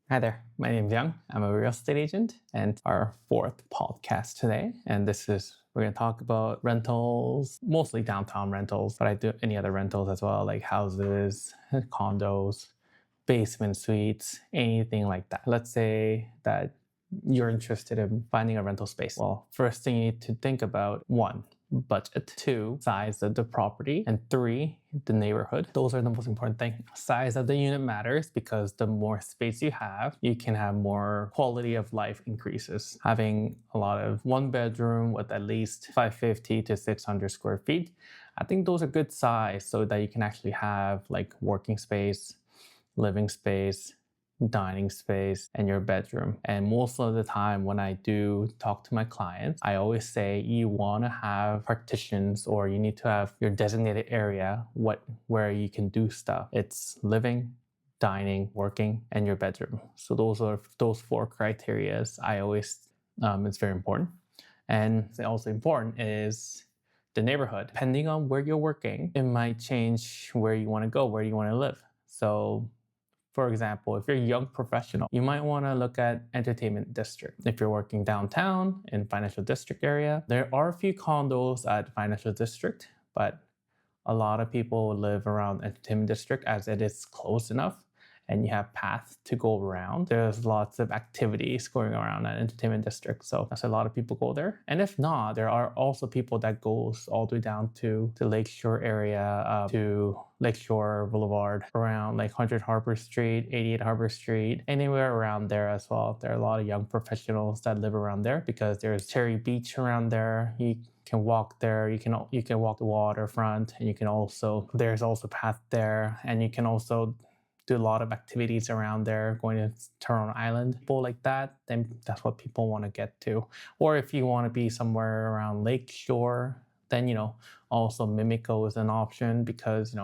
Hi there, my name's Young. I'm a real estate agent and our fourth podcast today. And we're going to talk about rentals, mostly downtown rentals, but I do any other rentals as well, like houses, condos, basement suites, anything like that. Let's say that you're interested in finding a rental space. Well, first thing you need to think about: one, budget; two, size of the property; and three, the neighborhood. Those are the most important things. Size of the unit matters because the more space you can have more quality of life increases. Having a lot of one bedroom with at least 550 to 600 square feet, I think those are good size so that you can actually have like working space, living space, dining space, and your bedroom. And most of the time when I do talk to my clients, I always say you want to have partitions, or you need to have your designated area where you can do stuff. It's living, dining, working, and your bedroom. So those four criterias. It's very important. And also important is the neighborhood. Depending on where you're working, it might change where you want to go, where you want to live. So for example, if you're a young professional, you might want to look at entertainment district. If you're working downtown in financial district area, there are a few condos at financial district, but a lot of people live around entertainment district as it is close enough and you have paths to go around. There's lots of activities going around that entertainment district. So that's a lot of people go there. And if not, there are also people that goes all the way down to the Lakeshore area, to Lakeshore Boulevard, around like 100 Harbor Street, 88 Harbor Street, anywhere around there as well. There are a lot of young professionals that live around there because there's Cherry Beach around there. You can walk there. You can walk the waterfront, and there's also path there, and you can also do a lot of activities around there, going to Toronto Island, people like that. Then that's what people want to get to. Or if you want to be somewhere around Lakeshore, then also Mimico is an option because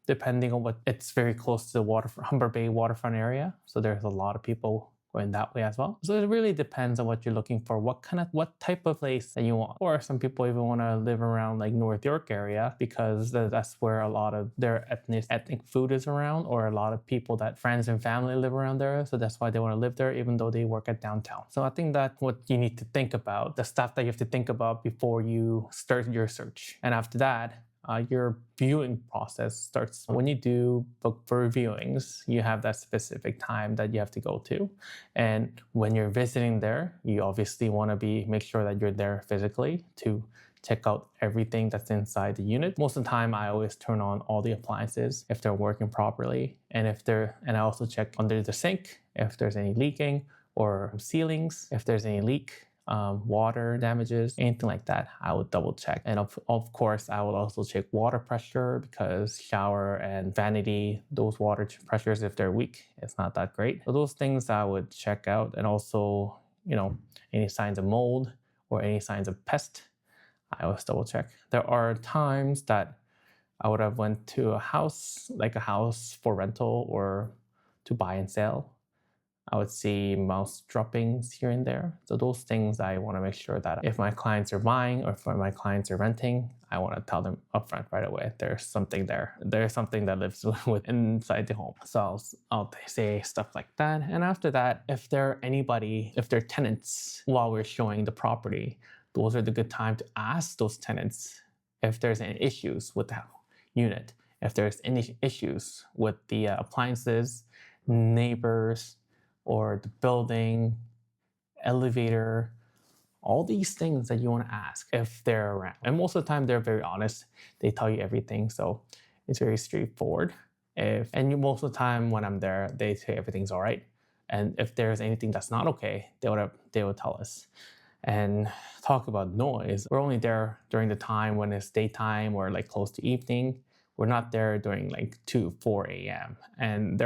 depending on it's very close to the Humber Bay waterfront area, so there's a lot of people going that way as well. So it really depends on what you're looking for, what type of place that you want. Or some people even want to live around like North York area because that's where a lot of their ethnic food is around, or a lot of people that friends and family live around there. So that's why they want to live there even though they work at downtown. So I think that's what you need to think about, the stuff that you have to think about before you start your search. And after that, your viewing process starts. When you do book for viewings, you have that specific time that you have to go to. And when you're visiting there, you obviously want to make sure that you're there physically to check out everything that's inside the unit. Most of the time, I always turn on all the appliances if they're working properly. And I also check under the sink if there's any leaking, or ceilings, if there's any leak, water damages, anything like that, I would double check. And of course, I would also check water pressure, because shower and vanity, those water pressures, if they're weak, it's not that great. So those things I would check out. And also, any signs of mold or any signs of pest, I always double check. There are times that I would have went to a house for rental or to buy and sell. I would see mouse droppings here and there. So those things I want to make sure that if my clients are buying or if my clients are renting, I want to tell them upfront right away. There's something there. There's something that lives inside the home. So I'll say stuff like that. And after that, if they're tenants while we're showing the property, those are the good time to ask those tenants if there's any issues with the unit, if there's any issues with the appliances, neighbors, or the building, elevator, all these things that you want to ask if they're around. And most of the time, they're very honest. They tell you everything, so it's very straightforward. Most of the time when I'm there, they say everything's all right. And if there's anything that's not okay, they would tell us. And talk about noise. We're only there during the time when it's daytime or like close to evening. We're not there during like 4 a.m. And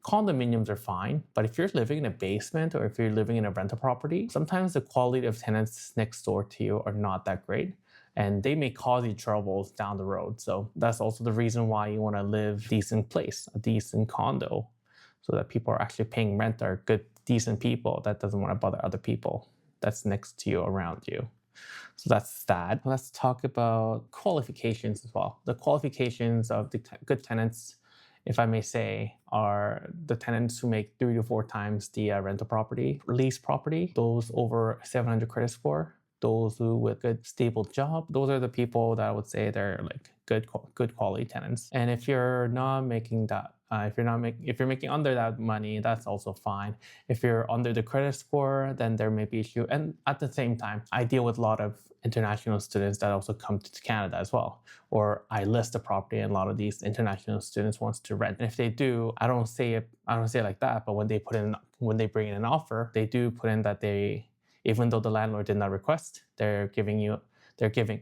condominiums are fine, but if you're living in a basement or if you're living in a rental property, sometimes the quality of tenants next door to you are not that great, and they may cause you troubles down the road. So that's also the reason why you want to live decent place, a decent condo, so that people are actually paying rent are good, decent people that doesn't want to bother other people that's next to you, around you. So that's that. Let's talk about qualifications as well. The qualifications of the good tenants if I may say, are the tenants who make 3 to 4 times the rental property, lease property, those over 700 credit score, those who with good stable job. Those are the people that I would say they're like good quality tenants. And if you're not making that, if you're making under that money, that's also fine. If you're under the credit score, then there may be issue. And at the same time, I deal with a lot of international students that also come to Canada as well. Or I list the property, and a lot of these international students wants to rent. And if they do, I don't say it like that. But when they bring in an offer, they do put in that even though the landlord did not request, they're giving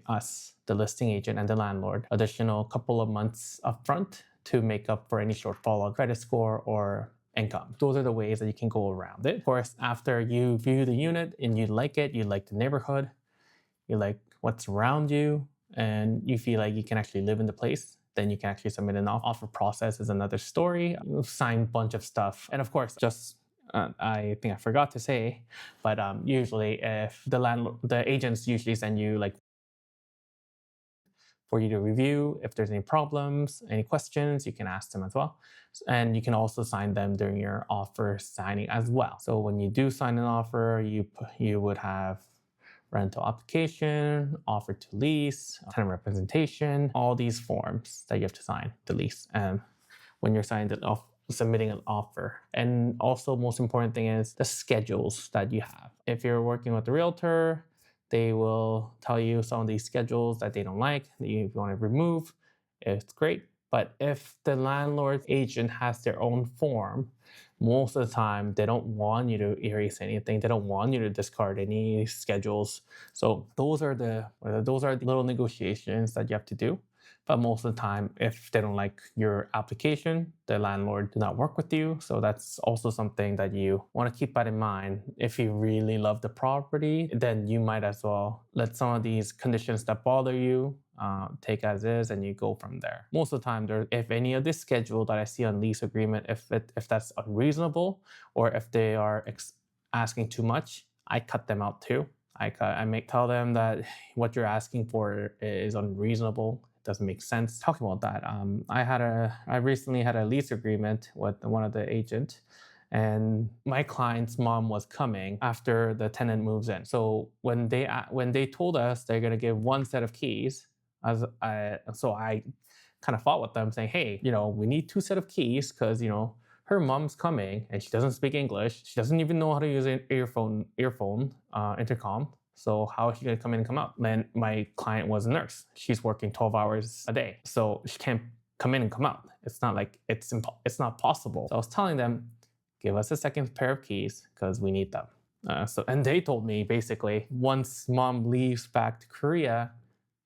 us, the listing agent and the landlord, additional couple of months upfront to make up for any shortfall on credit score or income. Those are the ways that you can go around it. Of course, after you view the unit and you like it, you like the neighborhood, you like what's around you, and you feel like you can actually live in the place, then you can actually submit an offer. Process is another story. You sign a bunch of stuff. And of course, I think I forgot to say, but usually if the agents usually send you like for you to review. If there's any problems, any questions, you can ask them as well. And you can also sign them during your offer signing as well. So when you do sign an offer, you would have rental application, offer to lease, tenant representation, all these forms that you have to sign to lease when you're submitting an offer. And also, most important thing is the schedules that you have. If you're working with a realtor, they will tell you some of these schedules that they don't like, that you want to remove. It's great. But if the landlord's agent has their own form, most of the time they don't want you to erase anything. They don't want you to discard any schedules. So those are the little negotiations that you have to do. But most of the time, if they don't like your application, the landlord do not work with you. So that's also something that you want to keep that in mind. If you really love the property, then you might as well let some of these conditions that bother you take as is, and you go from there. Most of the time, if any of this schedule that I see on lease agreement, if that's unreasonable, or if they are asking too much, I cut them out too. I may tell them that what you're asking for is unreasonable. Doesn't make sense. Talking about that, I recently had a lease agreement with one of the agent, and my client's mom was coming after the tenant moves in. So when they told us they're gonna give one set of keys, so I kind of fought with them, saying, hey, we need 2 set of keys because her mom's coming and she doesn't speak English. She doesn't even know how to use an earphone intercom. So how is she going to come in and come out? Then my client was a nurse. She's working 12 hours a day. So she can't come in and come out. It's not like it's not possible. So I was telling them, give us a second pair of keys because we need them. And they told me basically, once mom leaves back to Korea,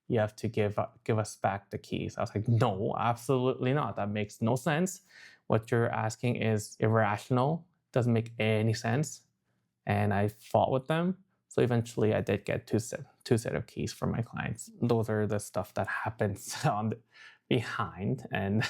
you have to give us back the keys. I was like, no, absolutely not. That makes no sense. What you're asking is irrational. Doesn't make any sense. And I fought with them. So eventually I did get two set of keys for my clients. Those are the stuff that happens behind. And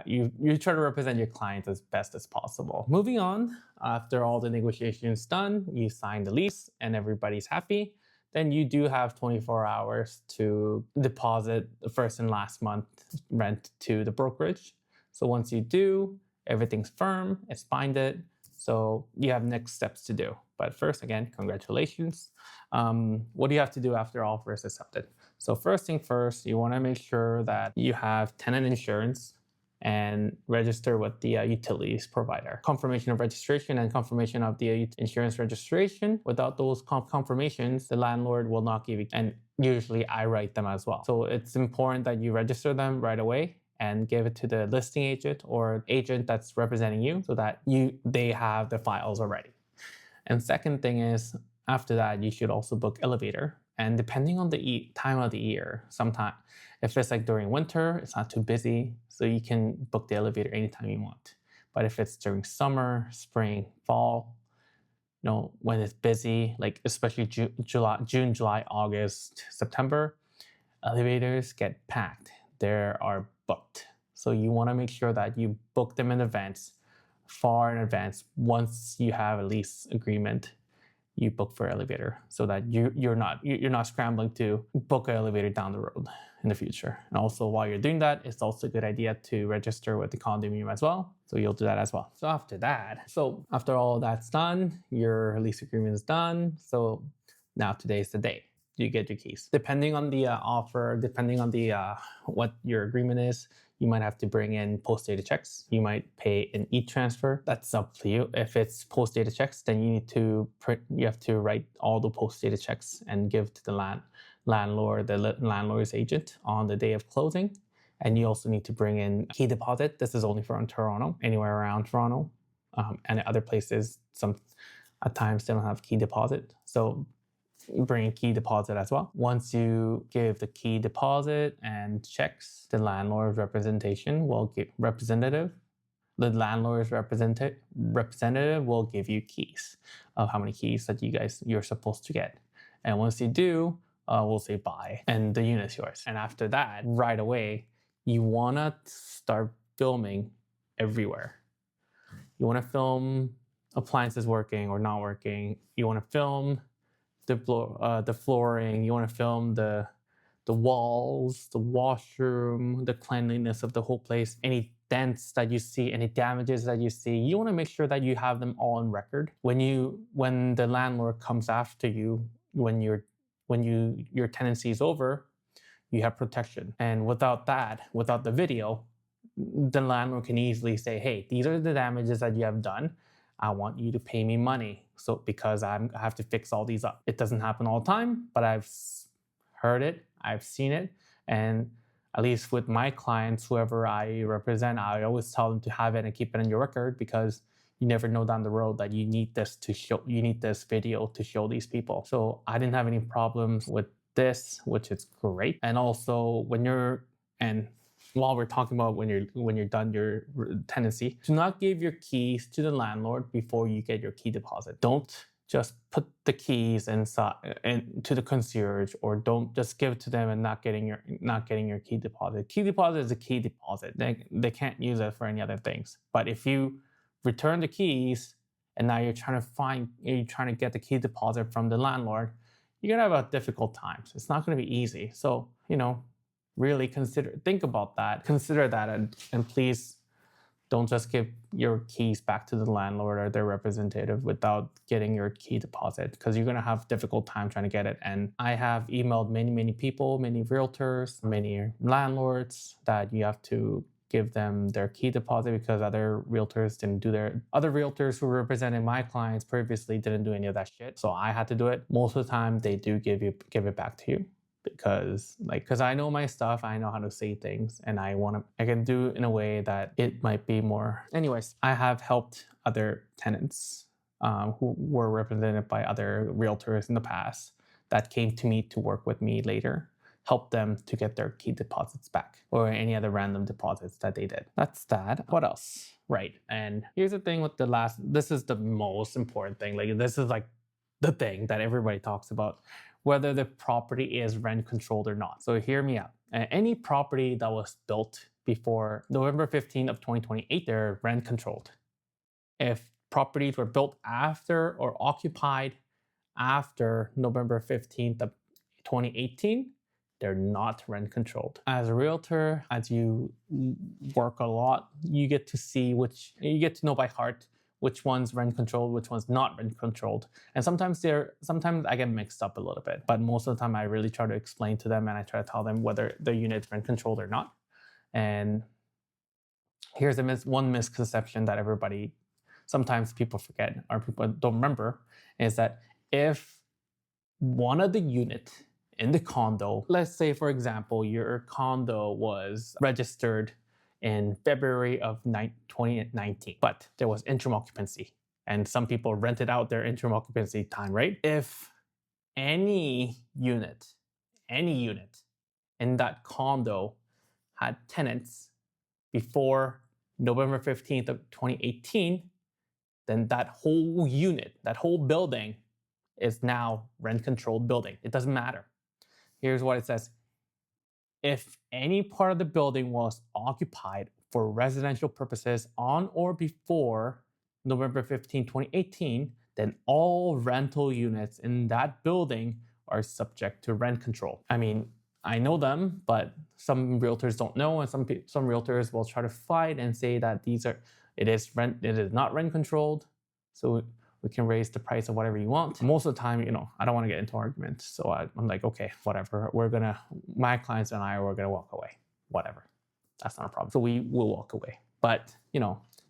you try to represent your clients as best as possible. Moving on, after all the negotiations done, you sign the lease and everybody's happy. Then you do have 24 hours to deposit the first and last month rent to the brokerage. So once you do, everything's firm, it's binded. So you have next steps to do. But first, again, congratulations. What do you have to do after offer is accepted? So first thing first, you want to make sure that you have tenant insurance and register with the utilities provider. Confirmation of registration and confirmation of the insurance registration. Without those confirmations, the landlord will not give you, and usually I write them as well. So it's important that you register them right away and give it to the listing agent or agent that's representing you so that they have the files already. And second thing is, after that, you should also book elevator. And depending on the time of the year, sometimes if it's like during winter, it's not too busy, so you can book the elevator anytime you want. But if it's during summer, spring, fall, when it's busy, like especially June, July, August, September, elevators get packed. They are booked. So you want to make sure that you book them in advance, far in advance, once you have a lease agreement. you book for elevator so that you're not scrambling to book an elevator down the road in the future. And also while you're doing that, it's also a good idea to register with the condominium as well. So you'll do that as well. So after all that's done, your lease agreement is done. So now today's the day. You get your keys. Depending on the offer, depending on the what your agreement is, you might have to bring in post-dated checks. You might pay in e-transfer. That's up to you. If it's post-dated checks, then you have to write all the post-dated checks and give to the landlord, the landlord's agent on the day of closing. And you also need to bring in key deposit. This is only for in Toronto, anywhere around Toronto, and other places. At times they don't have key deposit. So bring a key deposit as well. Once you give the key deposit and checks, the landlord's representation will give the landlord's representative will give you keys of how many keys that you're supposed to get. And once you do, we'll say bye, and the unit's yours. And after that, right away, you wanna start filming everywhere. You wanna film appliances working or not working. You wanna film the flooring. You want to film the walls, the washroom, the cleanliness of the whole place. Any dents that you see, any damages that you see, you want to make sure that you have them all on record. When the landlord comes after you, when your tenancy is over, you have protection. And without the video, the landlord can easily say, "Hey, these are the damages that you have done. I want you to pay me money, so because I have to fix all these up." It doesn't happen all the time, but I've heard it, I've seen it, and at least with my clients, whoever I represent, I always tell them to have it and keep it in your record, because you never know down the road that you need this video to show these people. So I didn't have any problems with this, which is great. And also while we're talking about when you're done your tenancy, do not give your keys to the landlord before you get your key deposit. Don't just put the keys inside and to the concierge, or don't just give it to them and not getting your key deposit. Key deposit is a key deposit. They can't use it for any other things. But if you return the keys and now you're trying to get the key deposit from the landlord, you're gonna have a difficult time. It's not gonna be easy. So really think about that. Consider that, and please don't just give your keys back to the landlord or their representative without getting your key deposit, because you're going to have a difficult time trying to get it. And I have emailed many people, many realtors, many landlords, that you have to give them their key deposit because other realtors who represented my clients previously didn't do any of that shit. So I had to do it. Most of the time they do give it back to you, because I know my stuff, I know how to say things, and I can do it in a way that it might be more. Anyways, I have helped other tenants who were represented by other realtors in the past that came to me to work with me later, help them to get their key deposits back, or any other random deposits that they did. That's that. What else? Right. And here's the thing with this is the most important thing. This is the thing that everybody talks about, whether the property is rent controlled or not. So hear me out. Any property that was built before November 15th of 2028, they're rent controlled. If properties were built after or occupied after November 15th of 2018, they're not rent controlled. As a realtor, as you work a lot, you get to know by heart which one's rent controlled, which one's not rent controlled. And sometimes I get mixed up a little bit, but most of the time I really try to explain to them, and I try to tell them whether the unit's rent controlled or not. And here's one misconception that sometimes people forget or people don't remember, is that if one of the units in the condo, let's say for example, your condo was registered in February of 2019, but there was interim occupancy, and some people rented out their interim occupancy time, right? If any unit in that condo had tenants before November 15th of 2018, then that whole unit, that whole building is now rent-controlled building. It doesn't matter. Here's what it says. If any part of the building was occupied for residential purposes on or before November 15, 2018, then all rental units in that building are subject to rent control. I mean, I know them, but some realtors don't know, and some realtors will try to fight and say that it is not rent controlled, so we can raise the price of whatever you want. Most of the time, I don't want to get into arguments, so I'm like, okay, whatever. My clients and I are gonna walk away. Whatever, that's not a problem. So we will walk away. But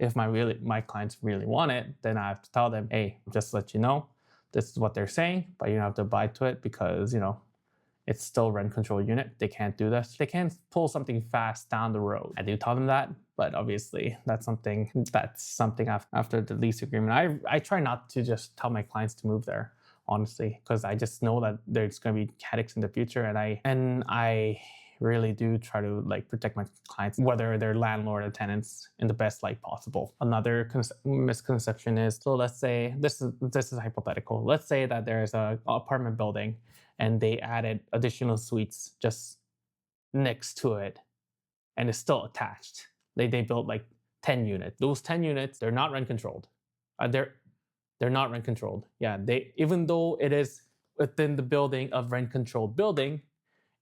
if my clients really want it, then I have to tell them, hey, just to let you know, this is what they're saying, but you don't have to abide to it because it's still rent control unit. They can't do this. They can't pull something fast down the road. I do tell them that, but obviously that's something after the lease agreement. I try not to just tell my clients to move there, honestly, because I just know that there's going to be headaches in the future, and I really do try to protect my clients, whether they're landlord or tenants, in the best light possible. Another misconception is, so let's say this is hypothetical. Let's say that there's an apartment building and they added additional suites just next to it, and it's still attached. They built 10 units. Those 10 units, they're not rent controlled. They're not rent controlled. Yeah, even though it is within the building of rent controlled building,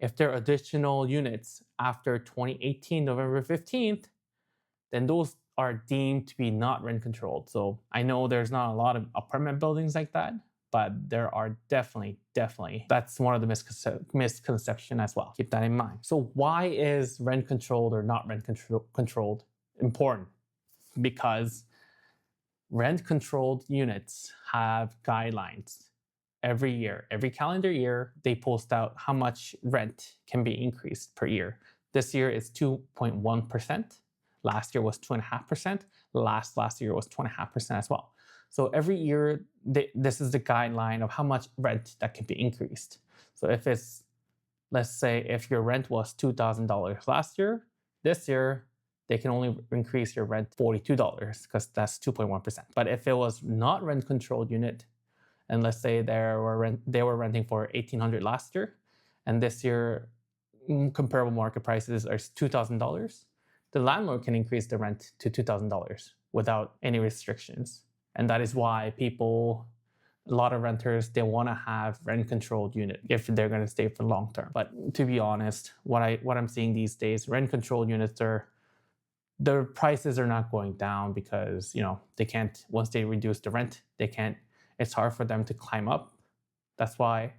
if there are additional units after 2018 November 15th, then those are deemed to be not rent controlled. So I know there's not a lot of apartment buildings like that, but there are definitely, that's one of the misconception as well. Keep that in mind. So why is rent controlled or not rent controlled important? Because rent controlled units have guidelines. Every calendar year, they post out how much rent can be increased per year. This year is 2.1%. Last year was 2.5%. Last year was 2.5% as well. So every year, this is the guideline of how much rent that can be increased. So let's say if your rent was $2,000 last year, this year, they can only increase your rent $42 because that's 2.1%. But if it was not rent controlled unit, and let's say they were renting for $1,800 last year, and this year comparable market prices are $2,000, the landlord can increase the rent to $2,000 without any restrictions. And that is why a lot of renters, they want to have rent controlled unit if they're going to stay for long term. But to be honest, what I'm seeing these days, rent controlled units their prices are not going down because they can't, once they reduce the rent, it's hard for them to climb up. That's why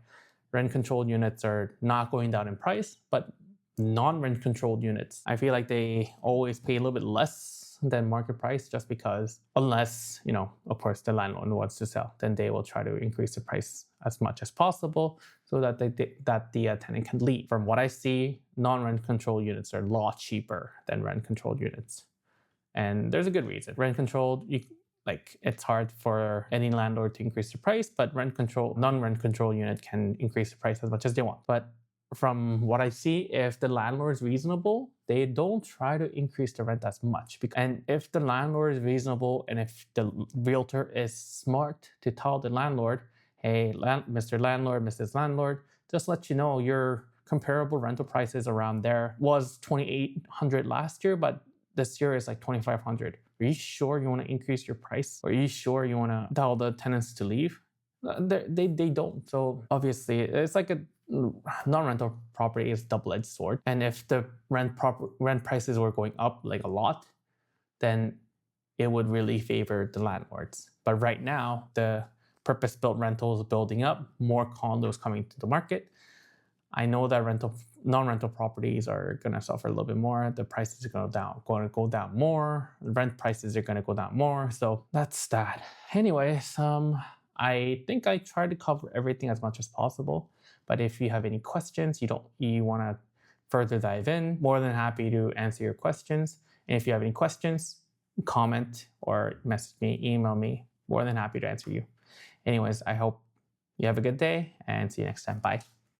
rent controlled units are not going down in price, but non-rent controlled units, I feel like they always pay a little bit less than market price, just because unless, of course, the landlord wants to sell, then they will try to increase the price as much as possible so that the tenant can leave. From what I see, non-rent controlled units are a lot cheaper than rent controlled units. And there's a good reason. Rent controlled, it's hard for any landlord to increase the price, but non-rent controlled unit can increase the price as much as they want. But from what I see, if the landlord is reasonable, they don't try to increase the rent as much. And if the landlord is reasonable, and if the realtor is smart to tell the landlord, hey, Mr. Landlord, Mrs. Landlord, just let you know your comparable rental prices around there was $2,800 last year, but this year is $2,500. Are you sure you want to increase your price? Or are you sure you want to tell the tenants to leave? They don't. So obviously, it's like a non-rental property is double-edged sword. And if the rent prices were going up a lot, then it would really favor the landlords. But right now, the purpose-built rentals building up, more condos coming to the market. I know that non-rental properties are going to suffer a little bit more. The prices are going to go down more. Rent prices are going to go down more. So that's that. Anyways, I think I tried to cover everything as much as possible. But if you have any questions, you want to further dive in, more than happy to answer your questions. And if you have any questions, comment or message me, email me. More than happy to answer you. Anyways, I hope you have a good day and see you next time. Bye.